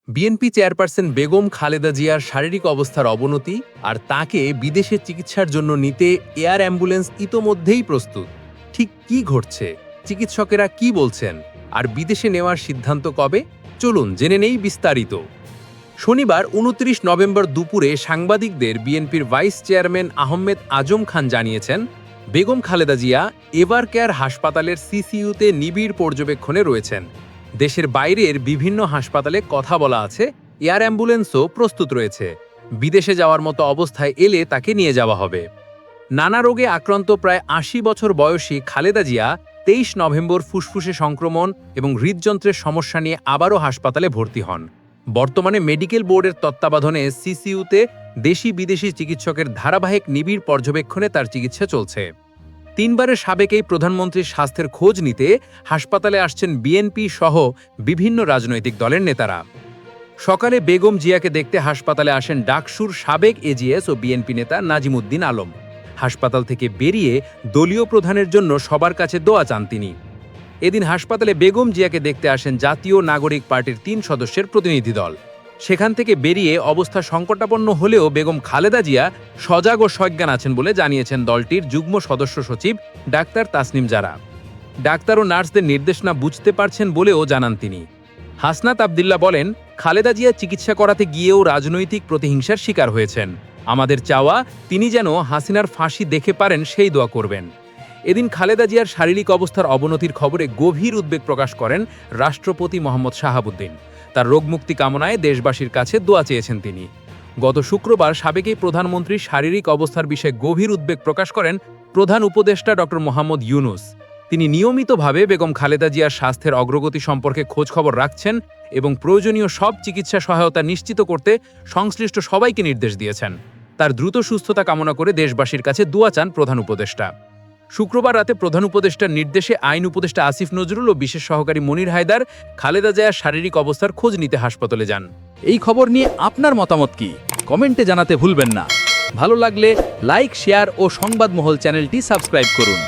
BNP chairperson Begum Khaleda জিয়ার শারীরিক অবস্থার অবনতি আর তাকে বিদেশে চিকিৎসার জন্য নিতে এয়ার অ্যাম্বুলেন্স ইতোমধ্যেই প্রস্তুত। ঠিক কি ঘটছে, চিকিৎসকেরা কি বলছেন, আর বিদেশে নেওয়ার সিদ্ধান্ত কবে? চলুন জেনে নেই বিস্তারিত। শনিবার ২৯ নভেম্বর দুপুরে সাংবাদিকদের বিএনপির ভাইস চেয়ারম্যান আহমেদ আজম খান জানিয়েছেন, বেগম খালেদা জিয়া এভার কেয়ার হাসপাতালের সিসিইউতে নিবিড় পর্যবেক্ষণে রয়েছেন। দেশের বাইরের বিভিন্ন হাসপাতালে কথা বলা আছে, এয়ার অ্যাম্বুলেন্সও প্রস্তুত রয়েছে। বিদেশে যাওয়ার মতো অবস্থায় এলে তাকে নিয়ে যাওয়া হবে। নানা রোগে আক্রান্ত প্রায় ৮০ বছর বয়সী খালেদা জিয়া ২৩ নভেম্বর ফুসফুসে সংক্রমণ এবং হৃদযন্ত্রের সমস্যা নিয়ে আবারও হাসপাতালে ভর্তি হন। বর্তমানে মেডিকেল বোর্ডের তত্ত্বাবধানে সিসিইউতে দেশি বিদেশি চিকিৎসকের ধারাবাহিক নিবিড় পর্যবেক্ষণে তার চিকিৎসা চলছে। ৩ বারের সাবেক এই প্রধানমন্ত্রীর স্বাস্থ্যের খোঁজ নিতে হাসপাতালে আসছেন বিএনপি সহ বিভিন্ন রাজনৈতিক দলের নেতারা। সকালে বেগম জিয়াকে দেখতে হাসপাতালে আসেন ডাকসুর সাবেক এজিএস ও বিএনপি নেতা নাজিম উদ্দিন আলম। হাসপাতাল থেকে বেরিয়ে দলীয় প্রধানের জন্য সবার কাছে দোয়া চান তিনি। এদিন হাসপাতালে বেগম জিয়াকে দেখতে আসেন জাতীয় নাগরিক পার্টির ৩ সদস্যের প্রতিনিধি দল। সেখান থেকে বেরিয়ে অবস্থা সংকটাপন্ন হলেও বেগম খালেদা জিয়া সজাগ ও সজ্ঞান আছেন বলে জানিয়েছেন দলটির যুগ্ম সদস্য সচিব ডাক্তার তাসনিম জারা। ডাক্তার ও নার্সদের নির্দেশনা বুঝতে পারছেন বলেও জানান তিনি। হাসনাত আবদুল্লাহ বলেন, খালেদা জিয়া চিকিৎসা করাতে গিয়েও রাজনৈতিক প্রতিহিংসার শিকার হয়েছেন। আমাদের চাওয়া তিনি যেন হাসিনার ফাঁসি দেখে পারেন সেই দোয়া করবেন। এদিন খালেদা জিয়ার শারীরিক অবস্থার অবনতির খবরে গভীর উদ্বেগ প্রকাশ করেন রাষ্ট্রপতি মোহাম্মদ শাহাবুদ্দিন। তার রোগমুক্তি কামনায় দেশবাসীর কাছে দোয়া চেয়েছেন তিনি। গত শুক্রবার সাবেক এই প্রধানমন্ত্রীর শারীরিক অবস্থার বিষয়ে গভীর উদ্বেগ প্রকাশ করেন প্রধান উপদেষ্টা ডক্টর মোহাম্মদ ইউনুস। তিনি নিয়মিতভাবে বেগম খালেদা জিয়ার স্বাস্থ্যের অগ্রগতি সম্পর্কে খোঁজখবর রাখছেন এবং প্রয়োজনীয় সব চিকিৎসা সহায়তা নিশ্চিত করতে সংশ্লিষ্ট সবাইকে নির্দেশ দিয়েছেন। তার দ্রুত সুস্থতা কামনা করে দেশবাসীর কাছে দোয়া চান প্রধান উপদেষ্টা। শুক্রবার রাতে প্রধান উপদেষ্টার নির্দেশে আইন উপদেষ্টা আসিফ নজরুল ও বিশেষ সহকারী মনির হায়দার খালেদা জিয়ার শারীরিক অবস্থার খোঁজ নিতে হাসপাতালে যান। এই খবর নিয়ে আপনার মতামত কি কমেন্টে জানাতে ভুলবেন না। ভালো লাগলে লাইক, শেয়ার ও সংবাদমহল চ্যানেলটি সাবস্ক্রাইব করুন।